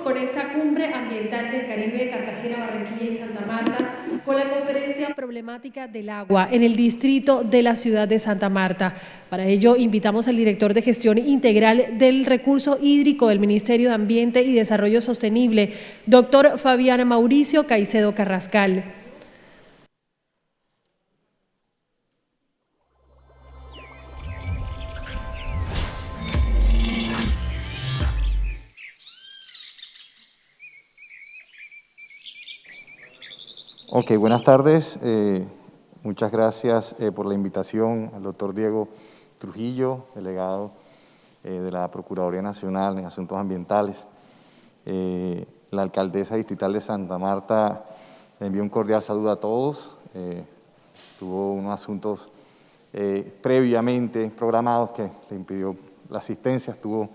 con esta cumbre ambiental del Caribe, Cartagena, Barranquilla y Santa Marta, con la conferencia Problemática del Agua en el distrito de la ciudad de Santa Marta. Para ello, invitamos al director de Gestión Integral del Recurso Hídrico del Ministerio de Ambiente y Desarrollo Sostenible, doctor Fabián Mauricio Caicedo Carrascal. Ok, buenas tardes. Muchas gracias por la invitación al doctor Diego Trujillo, delegado de la Procuraduría Nacional en Asuntos Ambientales. La alcaldesa distrital de Santa Marta le envió un cordial saludo a todos. Tuvo unos asuntos previamente programados que le impidió la asistencia. Estuvo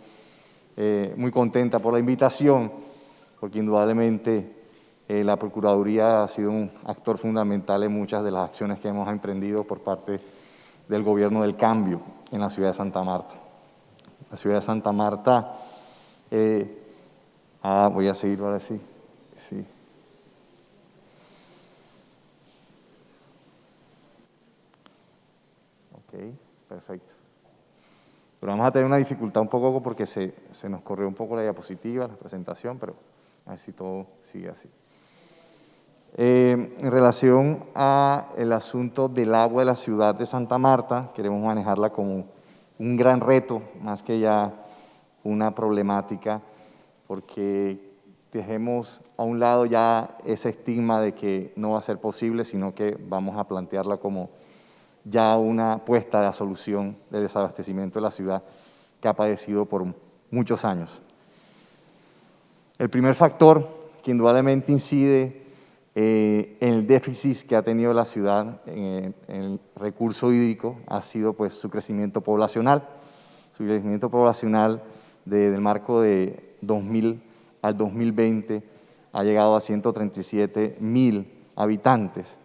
muy contenta por la invitación, porque indudablemente la Procuraduría ha sido un actor fundamental en muchas de las acciones que hemos emprendido por parte del Gobierno del Cambio en la ciudad de Santa Marta. La ciudad de Santa Marta, voy a seguir ahora sí. Ok, perfecto. Pero vamos a tener una dificultad un poco porque se nos corrió un poco la diapositiva, la presentación, pero a ver si todo sigue así. En relación al asunto del agua de la ciudad de Santa Marta, queremos manejarla como un gran reto, más que ya una problemática, porque dejemos a un lado ya ese estigma de que no va a ser posible, sino que vamos a plantearla como ya una apuesta de la solución del desabastecimiento de la ciudad que ha padecido por muchos años. El primer factor que indudablemente incide en el déficit que ha tenido la ciudad en el recurso hídrico ha sido pues su crecimiento poblacional. Su crecimiento poblacional del marco de 2000 al 2020 ha llegado a 137.000 habitantes,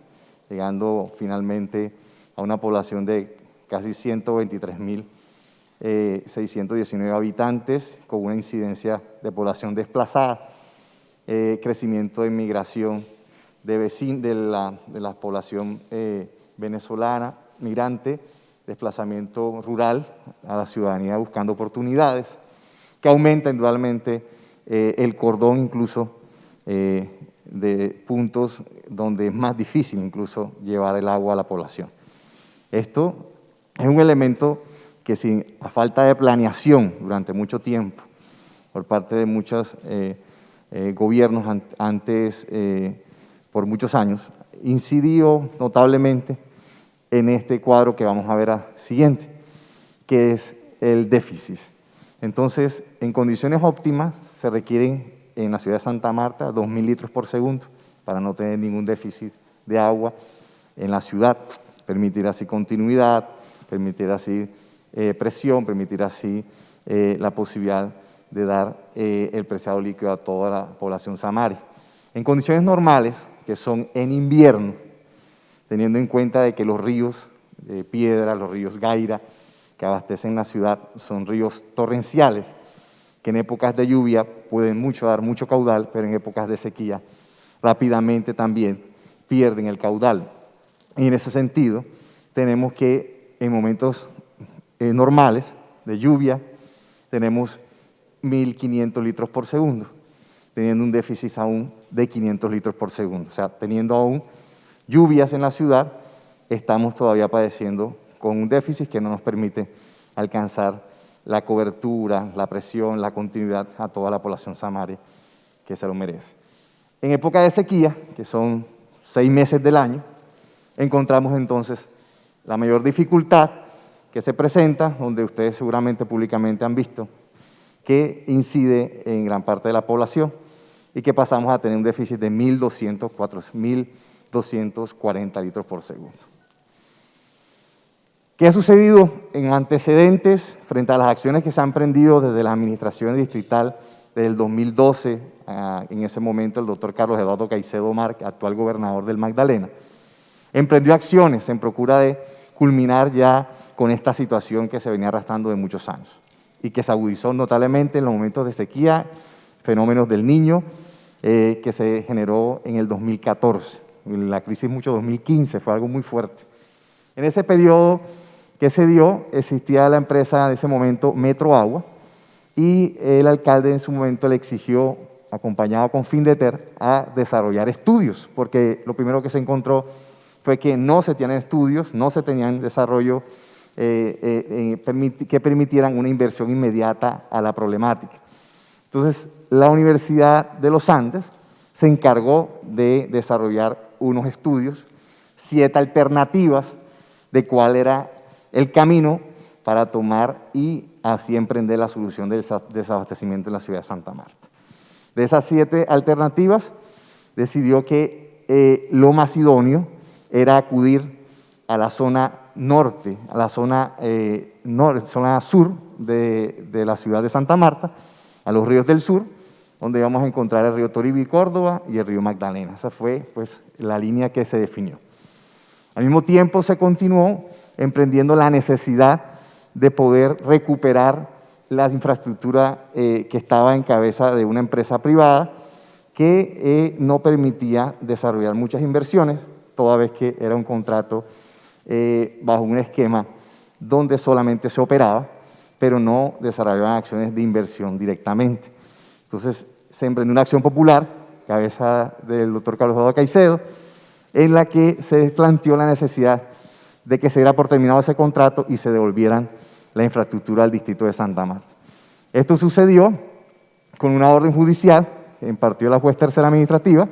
llegando finalmente a una población de casi 123.619 habitantes, con una incidencia de población desplazada, crecimiento de migración de la población venezolana, migrante, desplazamiento rural a la ciudadanía buscando oportunidades, que aumenta indudablemente el cordón incluso de puntos donde es más difícil incluso llevar el agua a la población. Esto es un elemento que sin a falta de planeación durante mucho tiempo por parte de muchos gobiernos antes por muchos años, incidió notablemente en este cuadro que vamos a ver siguiente, que es el déficit. Entonces, en condiciones óptimas se requieren en la ciudad de Santa Marta 2.000 litros por segundo para no tener ningún déficit de agua en la ciudad, permitir así continuidad, permitir así presión, permitir así la posibilidad de dar el preciado líquido a toda la población samaria. En condiciones normales, que son en invierno, teniendo en cuenta de que los ríos de Piedra, los ríos Gaira, que abastecen la ciudad, son ríos torrenciales, que en épocas de lluvia pueden dar mucho caudal, pero en épocas de sequía rápidamente también pierden el caudal. Y en ese sentido, tenemos que en momentos normales de lluvia, tenemos 1.500 litros por segundo, teniendo un déficit aún de 500 litros por segundo. O sea, teniendo aún lluvias en la ciudad, estamos todavía padeciendo con un déficit que no nos permite alcanzar la cobertura, la presión, la continuidad a toda la población samaria que se lo merece. En época de sequía, que son 6 meses del año, encontramos entonces la mayor dificultad que se presenta, donde ustedes seguramente públicamente han visto, que incide en gran parte de la población y que pasamos a tener un déficit de 1.240 litros por segundo. ¿Qué ha sucedido en antecedentes frente a las acciones que se han emprendido desde la administración distrital desde el 2012? En ese momento el doctor Carlos Eduardo Caicedo Marc, actual gobernador del Magdalena, emprendió acciones en procura de culminar ya con esta situación que se venía arrastrando de muchos años y que se agudizó notablemente en los momentos de sequía fenómenos del Niño, que se generó en el 2014. La crisis mucho 2015, fue algo muy fuerte. En ese periodo que se dio, existía la empresa de ese momento Metro Agua, y el alcalde en su momento le exigió, acompañado con Findeter, a desarrollar estudios, porque lo primero que se encontró fue que no se tenían estudios, no se tenían desarrollo que permitieran una inversión inmediata a la problemática. Entonces, la Universidad de los Andes se encargó de desarrollar unos estudios, 7 alternativas de cuál era el camino para tomar y así emprender la solución del desabastecimiento en la ciudad de Santa Marta. De esas 7 alternativas, decidió que lo más idóneo era acudir a la zona norte, a la zona, zona sur de la ciudad de Santa Marta, a los ríos del sur, donde vamos a encontrar el río Toribio y Córdoba y el río Magdalena. Esa fue pues, la línea que se definió. Al mismo tiempo se continuó emprendiendo la necesidad de poder recuperar la infraestructura que estaba en cabeza de una empresa privada que no permitía desarrollar muchas inversiones, toda vez que era un contrato bajo un esquema donde solamente se operaba, pero no desarrollaban acciones de inversión directamente. Entonces se emprendió una acción popular, cabeza del doctor Carlos Eduardo Caicedo, en la que se planteó la necesidad de que se diera por terminado ese contrato y se devolvieran la infraestructura al distrito de Santa Marta. Esto sucedió con una orden judicial que impartió la juez tercera administrativa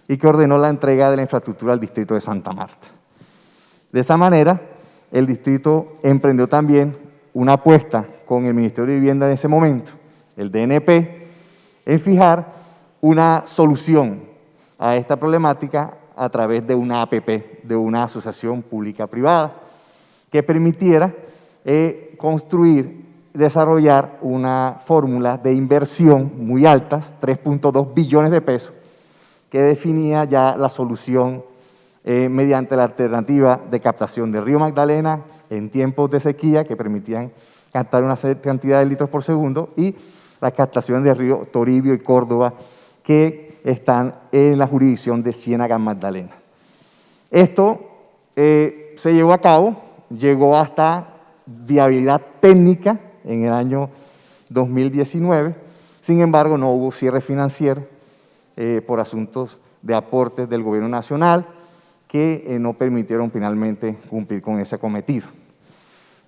y que ordenó la entrega de la infraestructura al distrito de Santa Marta. De esa manera, el distrito emprendió también una apuesta con el Ministerio de Vivienda en ese momento, el DNP, en fijar una solución a esta problemática a través de una APP, de una asociación pública-privada, que permitiera construir, desarrollar una fórmula de inversión muy altas, 3.2 billones de pesos, que definía ya la solución mediante la alternativa de captación del río Magdalena en tiempos de sequía, que permitían captar una cantidad de litros por segundo, y la captación del río Toribio y Córdoba, que están en la jurisdicción de Ciénaga Magdalena. Esto se llevó a cabo, llegó hasta viabilidad técnica en el año 2019, sin embargo no hubo cierre financiero por asuntos de aportes del gobierno nacional que no permitieron finalmente cumplir con ese cometido.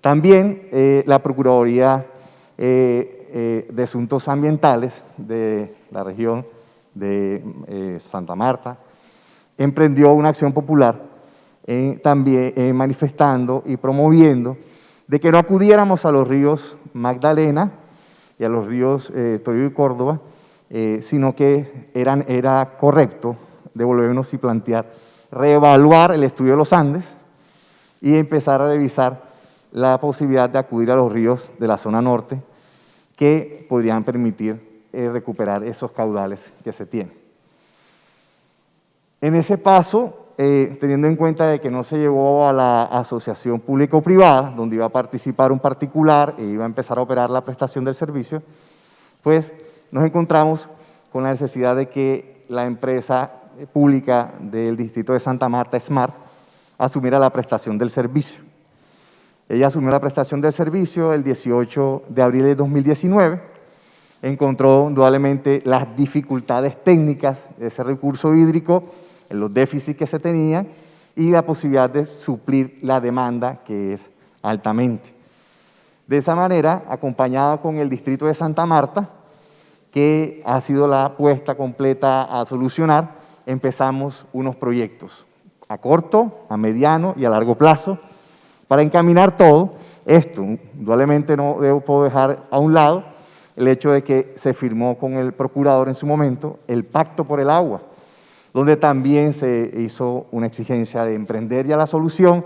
También la Procuraduría de Asuntos Ambientales de la región de Santa Marta emprendió una acción popular también manifestando y promoviendo de que no acudiéramos a los ríos Magdalena y a los ríos Toribio y Córdoba, sino que era correcto devolvernos y plantear, reevaluar el estudio de los Andes y empezar a revisar la posibilidad de acudir a los ríos de la zona norte que podrían permitir recuperar esos caudales que se tienen. En ese paso, teniendo en cuenta de que no se llegó a la asociación público-privada, donde iba a participar un particular e iba a empezar a operar la prestación del servicio, pues nos encontramos con la necesidad de que la empresa pública del distrito de Santa Marta, SMART, asumiera la prestación del servicio. Ella asumió la prestación del servicio el 18 de abril de 2019, encontró indudablemente las dificultades técnicas de ese recurso hídrico, los déficits que se tenían y la posibilidad de suplir la demanda, que es altamente. De esa manera, acompañado con el distrito de Santa Marta, que ha sido la apuesta completa a solucionar, empezamos unos proyectos a corto, a mediano y a largo plazo para encaminar todo esto. Indudablemente no puedo dejar a un lado el hecho de que se firmó con el procurador en su momento el Pacto por el Agua, donde también se hizo una exigencia de emprender ya la solución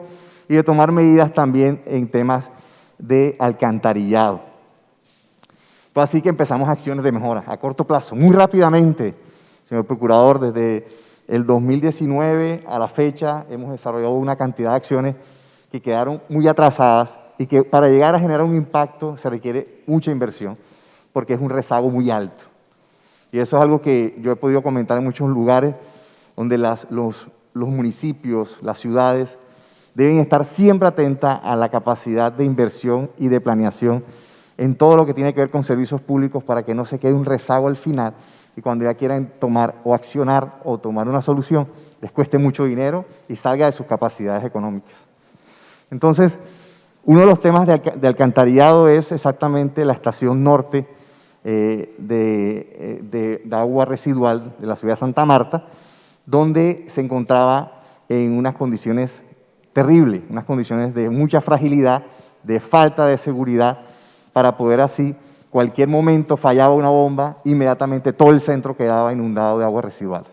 y de tomar medidas también en temas de alcantarillado. Fue así que empezamos acciones de mejora a corto plazo, muy rápidamente, señor procurador. Desde el 2019 a la fecha hemos desarrollado una cantidad de acciones que quedaron muy atrasadas y que para llegar a generar un impacto se requiere mucha inversión, porque es un rezago muy alto. Y eso es algo que yo he podido comentar en muchos lugares, donde los municipios, las ciudades, deben estar siempre atentas a la capacidad de inversión y de planeación en todo lo que tiene que ver con servicios públicos para que no se quede un rezago al final y cuando ya quieran tomar o accionar o tomar una solución, les cueste mucho dinero y salga de sus capacidades económicas. Entonces, uno de los temas de alcantarillado es exactamente la estación norte de agua residual de la ciudad de Santa Marta, donde se encontraba en unas condiciones terribles, unas condiciones de mucha fragilidad, de falta de seguridad, para poder así, cualquier momento fallaba una bomba, inmediatamente todo el centro quedaba inundado de agua residual.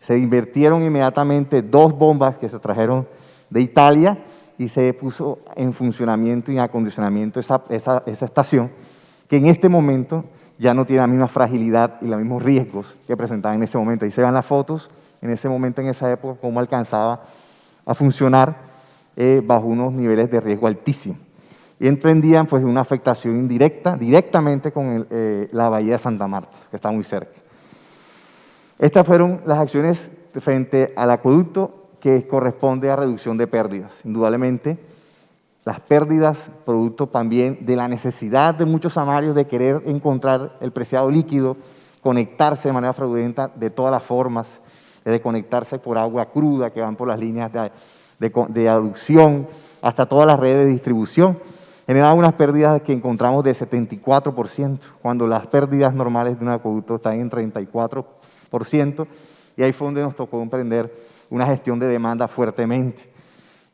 Se invirtieron inmediatamente 2 bombas que se trajeron de Italia y se puso en funcionamiento y en acondicionamiento esa estación, que en este momento ya no tiene la misma fragilidad y los mismos riesgos que presentaba en ese momento. Ahí se ven las fotos, en ese momento, en esa época, cómo alcanzaba a funcionar bajo unos niveles de riesgo altísimos. Y emprendían pues una afectación indirecta, directamente con la bahía de Santa Marta, que está muy cerca. Estas fueron las acciones frente al acueducto que corresponde a reducción de pérdidas. Indudablemente, las pérdidas, producto también de la necesidad de muchos samarios de querer encontrar el preciado líquido, conectarse de manera fraudulenta de todas las formas, de conectarse por agua cruda que van por las líneas de aducción hasta todas las redes de distribución, generaba unas pérdidas que encontramos de 74%, cuando las pérdidas normales de un acueducto están en 34%, y ahí fue donde nos tocó emprender una gestión de demanda fuertemente.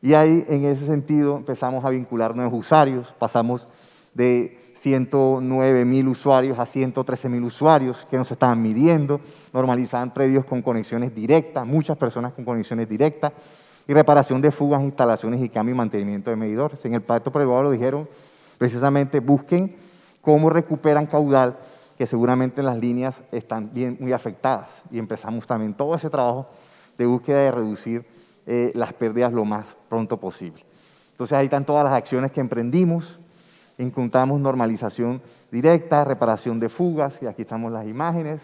Y ahí, en ese sentido, empezamos a vincular nuevos usuarios, pasamos de 109.000 usuarios a 113.000 usuarios que nos estaban midiendo, normalizaban predios con conexiones directas, muchas personas con conexiones directas, y reparación de fugas, instalaciones y cambio y mantenimiento de medidores. En el Pacto por el Agua lo dijeron, precisamente busquen cómo recuperan caudal, que seguramente las líneas están muy afectadas, y empezamos también todo ese trabajo de búsqueda de reducir las pérdidas lo más pronto posible. Entonces ahí están todas las acciones que emprendimos, encontramos normalización directa, reparación de fugas, y aquí estamos las imágenes,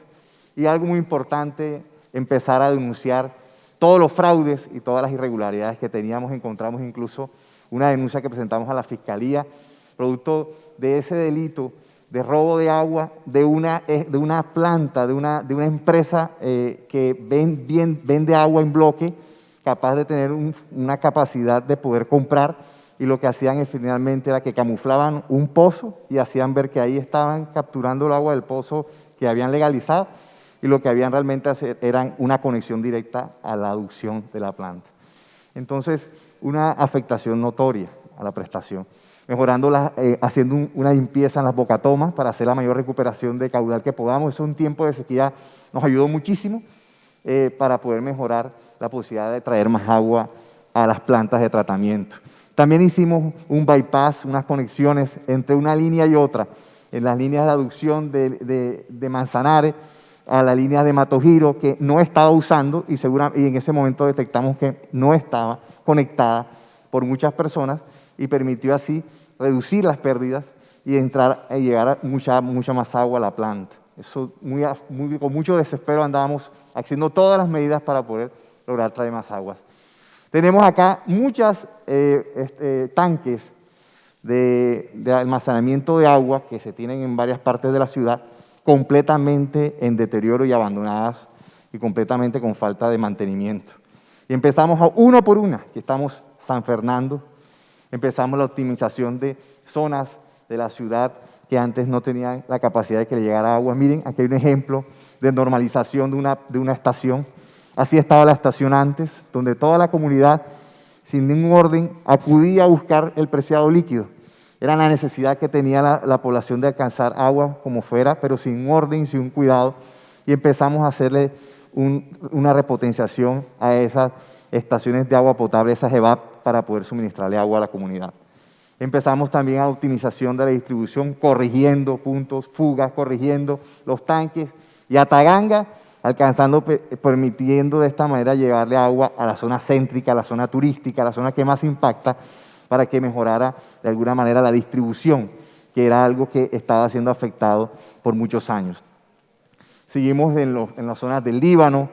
y algo muy importante, empezar a denunciar todos los fraudes y todas las irregularidades que teníamos. Encontramos incluso una denuncia que presentamos a la Fiscalía, producto de ese delito de robo de agua de una planta, de una empresa que vende agua en bloque, capaz de tener una capacidad de poder comprar, y lo que hacían finalmente era que camuflaban un pozo y hacían ver que ahí estaban capturando el agua del pozo que habían legalizado, y lo que habían realmente hacer era una conexión directa a la aducción de la planta. Entonces, una afectación notoria a la prestación, mejorando haciendo una limpieza en las bocatomas para hacer la mayor recuperación de caudal que podamos. Eso en un tiempo de sequía nos ayudó muchísimo para poder mejorar la posibilidad de traer más agua a las plantas de tratamiento. También hicimos un bypass, unas conexiones entre una línea y otra, en las líneas de aducción de Manzanares a la línea de Matojiro, que no estaba usando, y en ese momento detectamos que no estaba conectada por muchas personas, y permitió así reducir las pérdidas y llegar a mucha más agua a la planta. Eso con mucho desespero andábamos haciendo todas las medidas para poder lograr traer más aguas. Tenemos acá muchos tanques de almacenamiento de agua que se tienen en varias partes de la ciudad, completamente en deterioro y abandonadas, y completamente con falta de mantenimiento. Y empezamos uno por una, que estamos San Fernando, empezamos la optimización de zonas de la ciudad que antes no tenían la capacidad de que le llegara agua. Miren, aquí hay un ejemplo de normalización de una estación. Así estaba la estación antes, donde toda la comunidad, sin ningún orden, acudía a buscar el preciado líquido. Era la necesidad que tenía la población de alcanzar agua como fuera, pero sin orden, sin cuidado, y empezamos a hacerle una repotenciación a esas estaciones de agua potable, esas EVAP, para poder suministrarle agua a la comunidad. Empezamos también a optimización de la distribución, corrigiendo puntos, fugas, corrigiendo los tanques, y a Taganga, permitiendo de esta manera llevarle agua a la zona céntrica, a la zona turística, a la zona que más impacta, para que mejorara de alguna manera la distribución, que era algo que estaba siendo afectado por muchos años. Seguimos en las zonas del Líbano,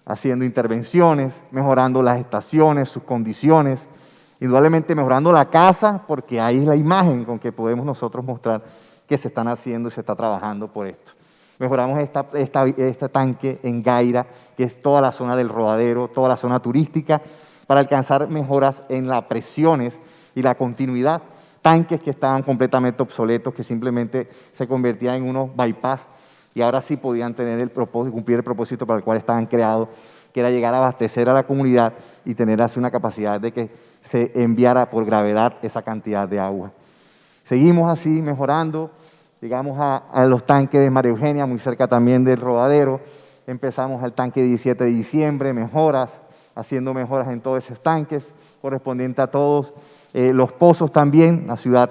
haciendo intervenciones, mejorando las estaciones, sus condiciones, indudablemente mejorando la casa, porque ahí es la imagen con que podemos nosotros mostrar que se están haciendo y se está trabajando por esto. Mejoramos este tanque en Gaira, que es toda la zona del Rodadero, toda la zona turística, para alcanzar mejoras en las presiones y la continuidad. Tanques que estaban completamente obsoletos, que simplemente se convertían en unos bypass, y ahora sí podían tener el propósito, cumplir el propósito para el cual estaban creados, que era llegar a abastecer a la comunidad y tener así una capacidad de que se enviara por gravedad esa cantidad de agua. Seguimos así mejorando, llegamos a los tanques de María Eugenia, muy cerca también del Rodadero, empezamos al tanque 17 de diciembre, mejoras, haciendo mejoras en todos esos tanques, correspondiente a todos. Los pozos también, la ciudad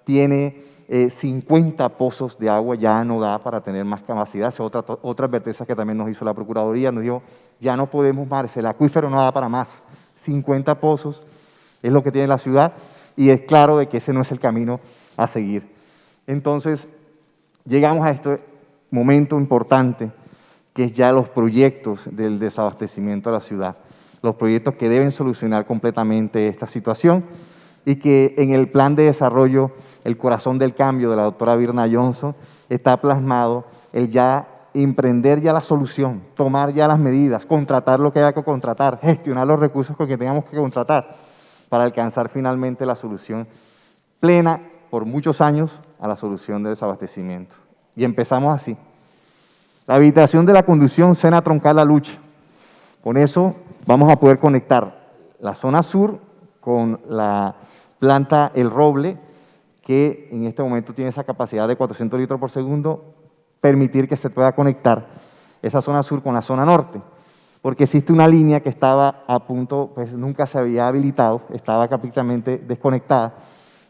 tiene 50 pozos de agua, ya no da para tener más capacidad. Esa es otra advertencia que también nos hizo la Procuraduría, nos dijo, ya no podemos más, el acuífero no da para más. 50 pozos es lo que tiene la ciudad y es claro de que ese no es el camino a seguir. Entonces, llegamos a este momento importante, que es ya los proyectos del desabastecimiento de la ciudad, los proyectos que deben solucionar completamente esta situación y que en el plan de desarrollo, el corazón del cambio de la doctora Virna Johnson, está plasmado el ya emprender ya la solución, tomar ya las medidas, contratar lo que haya que contratar, gestionar los recursos con que tengamos que contratar para alcanzar finalmente la solución plena por muchos años a la solución del desabastecimiento. Y empezamos así. La habilitación de la conducción Sena Troncal La Lucha. Con eso vamos a poder conectar la zona sur con la planta El Roble, que en este momento tiene esa capacidad de 400 litros por segundo, permitir que se pueda conectar esa zona sur con la zona norte, porque existe una línea que estaba a punto, pues nunca se había habilitado, estaba prácticamente desconectada,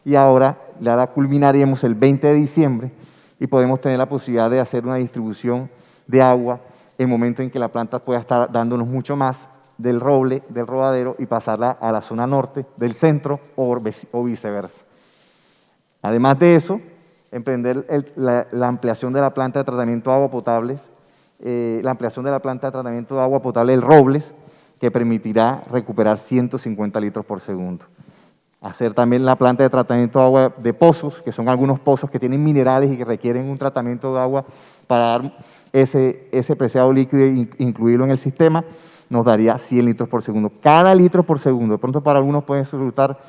y ahora la culminaremos el 20 de diciembre y podemos tener la posibilidad de hacer una distribución de agua en el momento en que la planta pueda estar dándonos mucho más del Roble, del Rodadero, y pasarla a la zona norte del centro o viceversa. Además de eso, emprender la ampliación de la planta de tratamiento de agua potable, la ampliación de la planta de tratamiento de agua potable del Robles, que permitirá recuperar 150 litros por segundo. Hacer también la planta de tratamiento de agua de pozos, que son algunos pozos que tienen minerales y que requieren un tratamiento de agua para dar ese preciado líquido e incluirlo en el sistema, nos daría 100 litros por segundo. Cada litro por segundo, de pronto para algunos puede resultar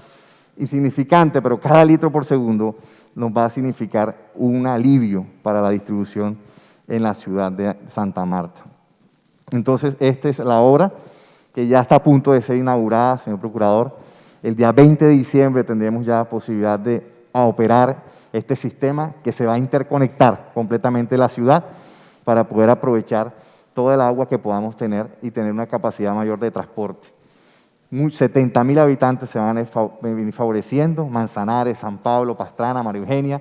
insignificante, pero cada litro por segundo nos va a significar un alivio para la distribución en la ciudad de Santa Marta. Entonces, esta es la obra que ya está a punto de ser inaugurada, señor Procurador. El día 20 de diciembre tendremos ya posibilidad de operar este sistema que se va a interconectar completamente la ciudad para poder aprovechar toda el agua que podamos tener y tener una capacidad mayor de transporte. 70.000 habitantes se van a venir favoreciendo, Manzanares, San Pablo, Pastrana, María Eugenia,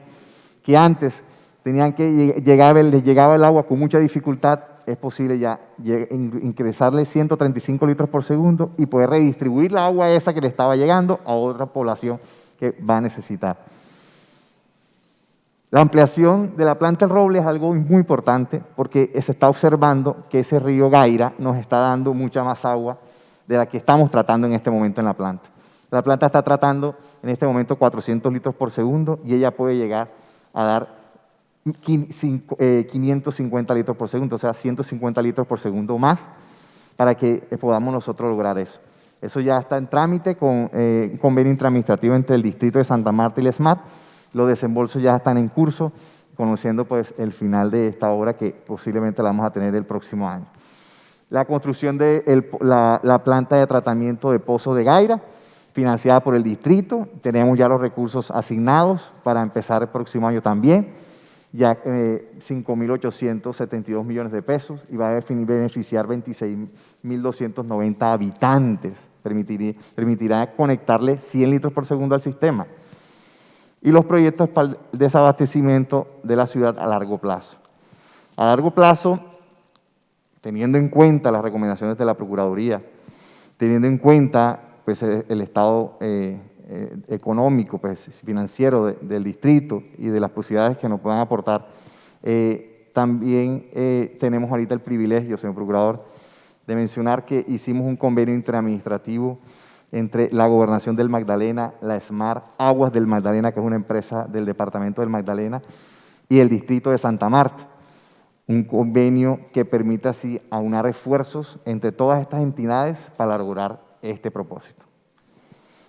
que antes tenían que les llegaba el agua con mucha dificultad, es posible ya ingresarle 135 litros por segundo y poder redistribuir la agua esa que le estaba llegando a otra población que va a necesitar. La ampliación de la planta El Roble es algo muy importante porque se está observando que ese río Gaira nos está dando mucha más agua de la que estamos tratando en este momento en la planta. La planta está tratando en este momento 400 litros por segundo y ella puede llegar a dar 550 litros por segundo, o sea, 150 litros por segundo más para que podamos nosotros lograr eso. Eso ya está en trámite con un convenio intraadministrativo entre el Distrito de Santa Marta y el SMAT. Los desembolsos ya están en curso, conociendo pues el final de esta obra que posiblemente la vamos a tener el próximo año. La construcción de la planta de tratamiento de Pozo de Gaira, financiada por el distrito. Tenemos ya los recursos asignados para empezar el próximo año también. Ya 5.872 millones de pesos y va a beneficiar 26.290 habitantes. Permitirá conectarle 100 litros por segundo al sistema. Y los proyectos para el desabastecimiento de la ciudad a largo plazo. A largo plazo, teniendo en cuenta las recomendaciones de la Procuraduría, teniendo en cuenta pues, el estado económico, pues, financiero del distrito y de las posibilidades que nos puedan aportar, También tenemos ahorita el privilegio, señor Procurador, de mencionar que hicimos un convenio interadministrativo entre la Gobernación del Magdalena, la SMAR Aguas del Magdalena, que es una empresa del Departamento del Magdalena, y el Distrito de Santa Marta. Un convenio que permita así aunar esfuerzos entre todas estas entidades para lograr este propósito.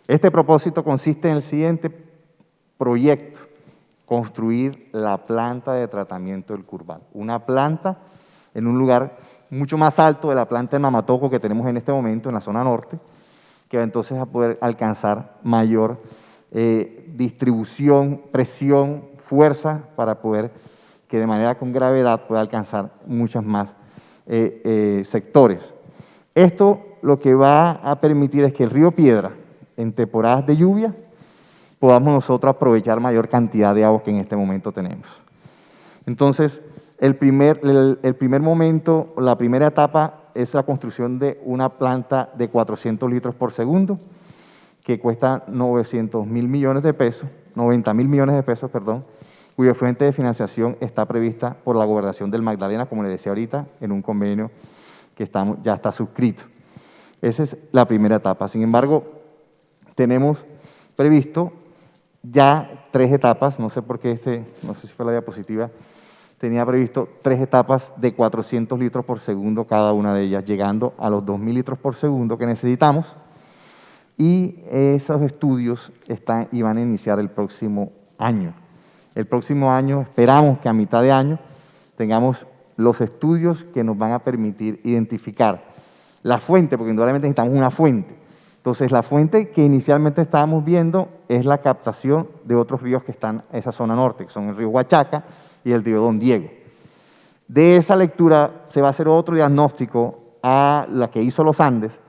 Este propósito consiste en el siguiente proyecto: construir la planta de tratamiento del Curbal. Una planta en un lugar mucho más alto de la planta de Mamatoco que tenemos en este momento en la zona norte, que va entonces a poder alcanzar mayor distribución, presión, fuerza para poder que de manera con gravedad pueda alcanzar muchos más sectores. Esto lo que va a permitir es que el río Piedra, en temporadas de lluvia, podamos nosotros aprovechar mayor cantidad de agua que en este momento tenemos. Entonces, el primer momento, la primera etapa es la construcción de una planta de 400 litros por segundo, que cuesta 900.000 millones de pesos, 90.000 millones de pesos, perdón, cuya fuente de financiación está prevista por la Gobernación del Magdalena, como les decía ahorita, en un convenio que ya está suscrito. Esa es la primera etapa. Sin embargo, tenemos previsto ya 3 etapas, no sé por qué no sé si fue la diapositiva, tenía previsto 3 etapas de 400 litros por segundo cada una de ellas, llegando a los 2.000 litros por segundo que necesitamos, y esos estudios van a iniciar el próximo año. El próximo año esperamos que a mitad de año tengamos los estudios que nos van a permitir identificar la fuente, porque indudablemente necesitamos una fuente. Entonces, la fuente que inicialmente estábamos viendo es la captación de otros ríos que están en esa zona norte, que son el río Huachaca y el río Don Diego. De esa lectura se va a hacer otro diagnóstico a la que hizo los Andes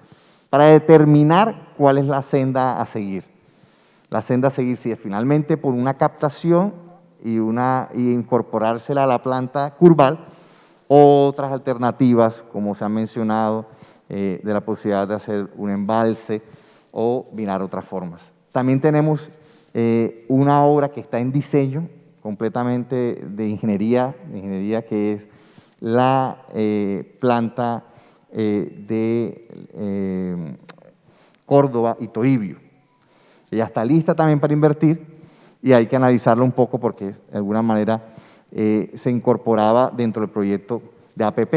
para determinar cuál es la senda a seguir. La senda a seguir si es finalmente por una captación y incorporársela a la planta Curbal, o otras alternativas, como se ha mencionado, de la posibilidad de hacer un embalse o mirar otras formas. También tenemos una obra que está en diseño completamente de ingeniería que es la planta de Córdoba y Toribio. Ella está lista también para invertir y hay que analizarla un poco porque de alguna manera se incorporaba dentro del proyecto de APP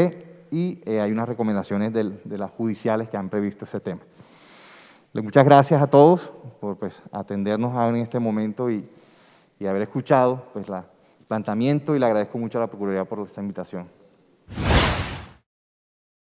y hay unas recomendaciones de las judiciales que han previsto ese tema. Muchas gracias a todos por atendernos en este momento y haber escuchado el planteamiento, y le agradezco mucho a la Procuraduría por esta invitación.